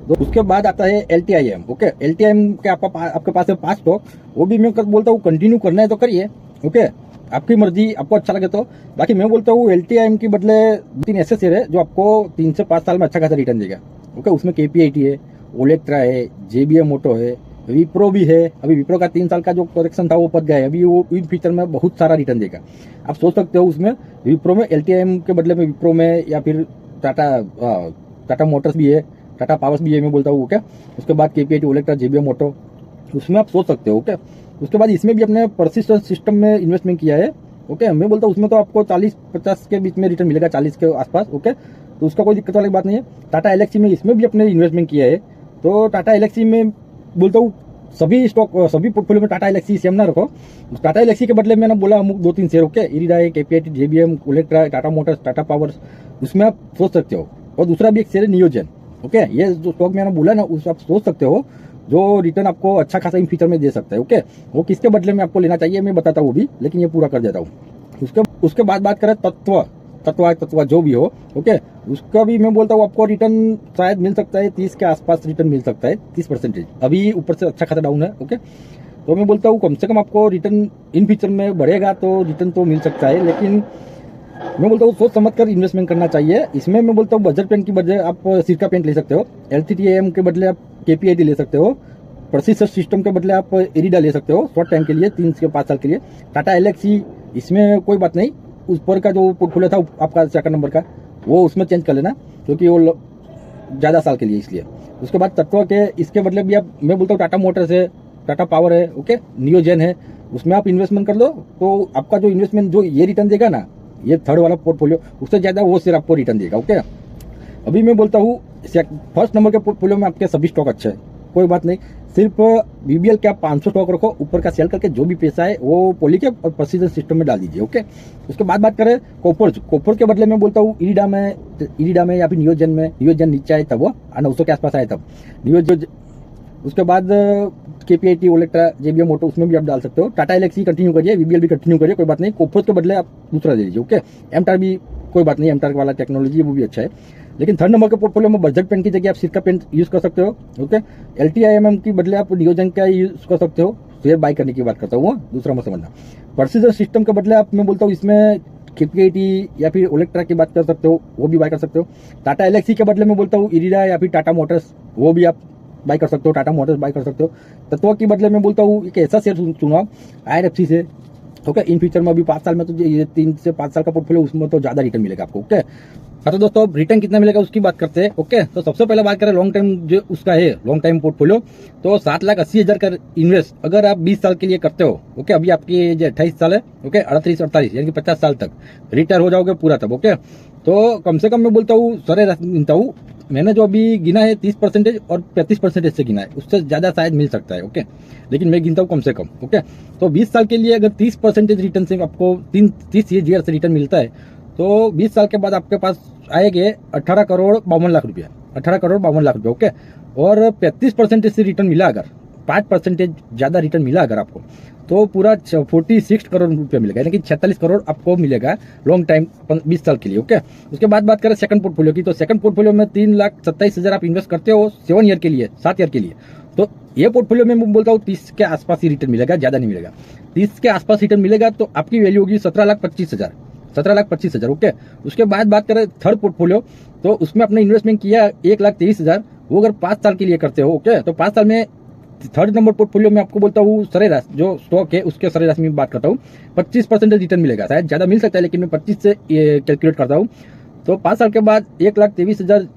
तो उसके बाद आता है LTIM। ओके, LTIM के आपके पास है 5 स्टॉक, वो भी मैं बोलता हूँ कंटिन्यू करना है तो करिए। ओके, आपकी मर्जी, आपको अच्छा लगे तो। बाकी मैं बोलता हूँ LTIM के बदले 2-3 ऐसे शेयर है जो आपको 3 से 5 साल में अच्छा खासा रिटर्न देगा। ओके, उसमें KPIT है, ओलेक्ट्रा है, JBM मोटो है, विप्रो भी है। अभी विप्रो का 3 साल का जो करेक्शन था वो पच गया है, अभी वो इन फ्यूचर में बहुत सारा रिटर्न देगा। आप सोच सकते हो उसमें विप्रो में LTIM के बदले में विप्रो में, या फिर टाटा मोटर्स भी है, टाटा पावर्स भी है मैं बोलता हूँ। ओके, उसके बाद KPIT, ओलेक्ट्रा, JBM मोटो, उसमें आप सोच सकते हो। ओके, उसके बाद इसमें भी अपने परसिस्टेंस सिस्टम में इन्वेस्टमेंट किया है। ओके, मैं बोलता हूँ उसमें तो आपको 40-50 के बीच में रिटर्न मिलेगा, 40 के आसपास। ओके, तो उसका कोई दिक्कत वाली बात नहीं है। टाटा एलेक्सी में इसमें भी अपने इन्वेस्टमेंट किया है, तो टाटा एलेक्सी में बोलता हूँ सभी स्टॉक, सभी पोर्टफोलियो में टाटा एलेक्सी सेम ना रखो। टाटा एलेक्सी के बदले मैंने बोला अमुक 2-3 शेयर। ओके, इरिडा है, KPIT, JBM, Olectra, Tata Motors, Tata powers, उसमें आप सोच सकते हो। और दूसरा भी एक शेयर है नियोजन। ओके, ये जो स्टॉक मैंने बोला ना, उस आप सोच सकते हो, जो रिटर्न आपको अच्छा खासा इन फ्यूचर में दे सकता है। ओके, वो किसके बदले में आपको लेना चाहिए मैं बताता हूँ भी, लेकिन ये पूरा कर देता हूँ। उसके बाद बात करें तत्व जो भी हो। ओके, उसका भी मैं बोलता हूँ आपको रिटर्न शायद मिल सकता है 30 के आसपास रिटर्न मिल सकता है, 30%। अभी ऊपर से अच्छा खासा डाउन है। ओके, तो मैं बोलता हूँ कम से कम आपको रिटर्न इन फ्यूचर में बढ़ेगा तो रिटर्न तो मिल सकता है, लेकिन मैं बोलता हूँ सोच समझ कर इन्वेस्टमेंट करना चाहिए। इसमें मैं बोलता हूँ बजट पेन की बजाय आप सिरका पेंट ले सकते हो, LTTM के बदले आप KPIT ले सकते हो, परसिस्टेंस सिस्टम के बदले आप इरिडा ले सकते हो शॉर्ट टाइम के लिए, 3 से 5 साल के लिए। टाटा एलेक्सी, इसमें कोई बात नहीं, ऊपर का जो पोर्टफोलियो था आपका 2nd नंबर का, वो उसमें चेंज कर लेना, क्योंकि वो ज़्यादा साल के लिए इसलिए। उसके बाद तत्व के इसके बदले भी आप, मैं बोलता हूँ टाटा मोटर्स है, टाटा पावर है, ओके, नियोजन है, उसमें आप इन्वेस्टमेंट कर लो, तो आपका जो इन्वेस्टमेंट जो ये रिटर्न देगा ना, ये 3rd वाला पोर्टफोलियो, उससे ज़्यादा वो सिर्फ आपको रिटर्न देगा। ओके, अभी मैं बोलता हूँ 1st नंबर के पोर्टफोलियो में आपके सभी स्टॉक अच्छे हैं, कोई बात नहीं, सिर्फ BBL के आप 500 स्टॉक रखो, ऊपर का सेल करके जो भी पैसा है वो पॉलीकैप और परसिस्टेंस सिस्टम में डाल दीजिए। ओके, उसके बाद बात करें कॉपर के बदले मैं बोलता हूँ इरिडा में या फिर नियोजन में। नियोजन नीचे आए तब वो 900 के आसपास आए तब नियोजन। उसके बाद KPIT, ओलेक्ट्रा, JBM मोटो, उसमें भी आप डाल सकते हो। टाटा एलेक्सी कंटिन्यू करिए, BBL भी कंटिन्यू करिए, कोई बात नहीं। कॉपर के बदले आप दूसरा दे दीजिए। ओके, एमटार भी कोई बात नहीं, एमटार वाला टेक्नोलॉजी वो भी अच्छा है, लेकिन 3rd नंबर के पोर्टफोलियो में बजट पेन की जगह आप सिरका पेन यूज कर सकते हो। ओके, LTIM की बदले आप नियोजन का यूज कर सकते हो। शेयर बाय करने की बात करता हूँ, दूसरा मत समझना। परसिस्टेंस सिस्टम के बदले आप, मैं बोलता हूँ इसमें KPIT या फिर ओलेक्ट्रा की बात कर सकते हो, वो भी बाय कर सकते हो। टाटा एलेक्सी के बदले मैं बोलता हूँ इरिडा या फिर टाटा मोटर्स, वो भी आप बाय कर सकते हो, टाटा मोटर्स बाय कर सकते हो। तत्व के बदले मैं बोलता हूँ एक ऐसा शेयर चुनाव IRFC से। ओके, इन फ्यूचर में अभी 5 साल में तो ये 3 से 5 साल का पोर्टफोलियो, उसमें तो ज्यादा रिटर्न मिलेगा आपको। ओके, तो दोस्तों रिटर्न कितना मिलेगा उसकी बात करते हैं। ओके, तो सबसे पहले बात करें लॉन्ग टाइम जो उसका है, लॉन्ग टाइम पोर्टफोलियो, तो 7,80,000 का इन्वेस्ट अगर आप 20 साल के लिए करते हो। ओके, अभी आपकी एज 28 साल है। ओके, 38-48 यानी कि 50 साल तक रिटायर हो जाओगे पूरा तब। ओके, तो कम से कम मैं बोलता हूँ सरे गिनता हूँ, मैंने जो अभी गिना है 30% और 35% से गिना है, उससे ज्यादा शायद मिल सकता है। ओके, लेकिन मैं गिनता हूँ कम से कम। ओके, तो 20 साल के लिए अगर 30% रिटर्न से आपको 30 ईयर से रिटर्न मिलता है, तो 20 साल के बाद आपके पास आएंगे 18 करोड़ 52 लाख रुपया, 18 करोड़ 52 लाख रुपया। ओके, और 35% से रिटर्न मिला, अगर 5% ज्यादा रिटर्न मिला अगर आपको, तो पूरा 46 करोड़ रुपया मिलेगा, यानी कि 46 करोड़ आपको मिलेगा लॉन्ग टाइम 20 साल के लिए। ओके, उसके बाद बात करें 2nd पोर्टफोलियो की, तो 2nd पोर्टफोलियो में 3,27,000 आप इन्वेस्ट करते हो 7 ईयर के लिए, 7 ईयर के लिए, तो ये पोर्टफोलियो में मैं बोलता हूँ 30 के आसपास ही रिटर्न मिलेगा, ज्यादा नहीं मिलेगा। 30 के आसपास रिटर्न मिलेगा तो आपकी वैल्यू होगी 17,25,000, 17,25,000। ओके, उसके बाद बात करें 3rd पोर्टफोलियो, तो उसमें अपने इन्वेस्टमेंट किया 1,23,000, वो अगर 5 साल के लिए करते हो। ओके, तो 5 साल में 3rd नंबर पोर्टफोलियो में आपको बोलता हूँ सरेराश जो स्टॉक है उसके सरेराश में बात करता हूँ 25% रिटर्न मिलेगा, शायद ज्यादा मिल सकता है लेकिन मैं 25 से कैलकुलेट करता हूँ। तो 5 साल के बाद 1,23,000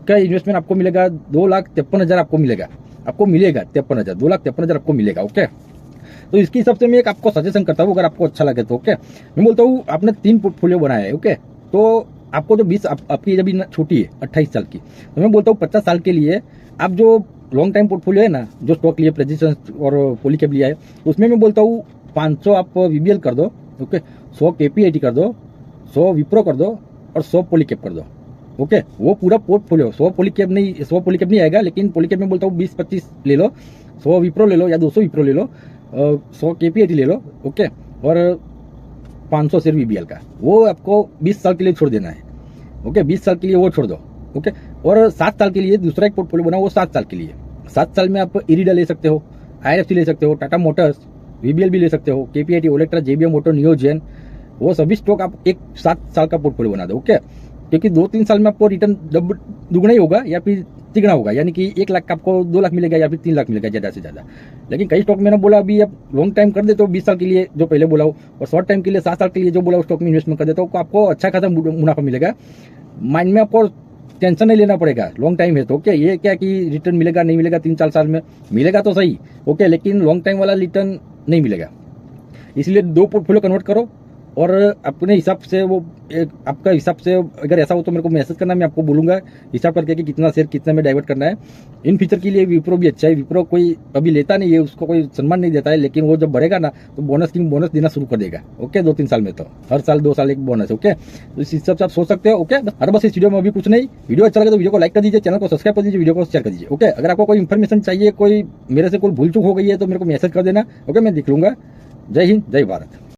का इन्वेस्टमेंट आपको मिलेगा, 2,53,000 आपको मिलेगा, 53,000, 2,53,000 आपको मिलेगा। ओके, तो इसके हिसाब से मैं एक आपको सजेशन करता हूँ, अगर आपको अच्छा लगे तो। ओके, मैं बोलता हूँ आपने 3 पोर्टफोलियो बनाया है। ओके, तो आपको जो 20 आपकी अभी छोटी है 28 साल की, तो मैं बोलता हूँ 50 साल के लिए आप जो लॉन्ग टाइम पोर्टफोलियो है ना, जो स्टॉक लिए प्रेजिशन और पॉलीकैप लिया है, उसमें मैं बोलता हूँ 500 आप VBL कर दो। ओके, 100 KPIT कर दो, 100 विप्रो कर दो और 100 पॉलीकैप कर दो। ओके, वो पूरा पोर्टफोलियो 100 पॉलीकैप नहीं आएगा, लेकिन पॉलीकैप में बोलता हूँ 20-25 ले लो, 100 विप्रो ले लो या 200 विप्रो ले लो, 100 KPIT ले लो। ओके, और 500 शेयर VBL का, वो आपको 20 साल के लिए छोड़ देना है। ओके, 20 साल के लिए वो छोड़ दो। ओके, और 7 साल के लिए दूसरा एक पोर्टफोलियो बना, वो 7 साल के लिए। 7 साल में आप इरिडा ले सकते हो, IRFC ले सकते हो, टाटा मोटर्स, VBL भी ले सकते हो, KPIT, ओलेक्ट्रा, JBM ऑटो, नियोजन, वो सभी स्टॉक आप एक 7 साल का पोर्टफोलियो बना दो। ओके, क्योंकि 2-3 साल में आपको रिटर्न दुगना ही होगा या फिर तिगना होगा, यानी कि 1 लाख का आपको 2 लाख मिलेगा या फिर 3 लाख मिलेगा ज़्यादा से ज़्यादा। लेकिन कई स्टॉक मैंने बोला अभी आप लॉन्ग टाइम कर देते हो 20 साल के लिए जो पहले बोला हो, और शॉर्ट टाइम के लिए 7 साल के लिए जो बोला स्टॉक में इन्वेस्टमेंट कर देते हो, आपको अच्छा खासा मुनाफा मिलेगा। माइंड में आपको टेंशन नहीं लेना पड़ेगा, लॉन्ग टाइम है तो। ओके, ये क्या कि रिटर्न मिलेगा नहीं मिलेगा 3-4 साल में, मिलेगा तो सही, ओके, लेकिन लॉन्ग टाइम वाला रिटर्न नहीं मिलेगा। इसलिए 2 पोर्टफोलियो कन्वर्ट करो और अपने हिसाब से वो आपका हिसाब से अगर ऐसा हो तो मेरे को मैसेज करना, मैं आपको बोलूंगा हिसाब करके कि कितना शेयर कितना में डाइवर्ट करना है। इन फ्यूचर के लिए विप्रो भी अच्छा है। विप्रो कोई अभी लेता नहीं है, उसको कोई सम्मान नहीं देता है, लेकिन वो जब बढ़ेगा ना तो बोनस देना शुरू कर देगा। ओके, 2-3 साल में तो हर साल 2 साल एक बोनस है। ओके, तो इस हिसाब से आप सोच सकते हो। ओके, बस इस वीडियो में अभी कुछ नहीं। वीडियो अच्छा लगे तो वीडियो को लाइक कर दीजिए, चैनल को सब्सक्राइब कर दीजिए, वीडियो को शेयर कर दीजिए। ओके, अगर आपको कोई इन्फॉर्मेशन चाहिए, कोई मेरे से कोई भूल चूक हो गई है तो मेरे को मैसेज कर देना। ओके, मैं देख लूंगा। जय हिंद, जय भारत।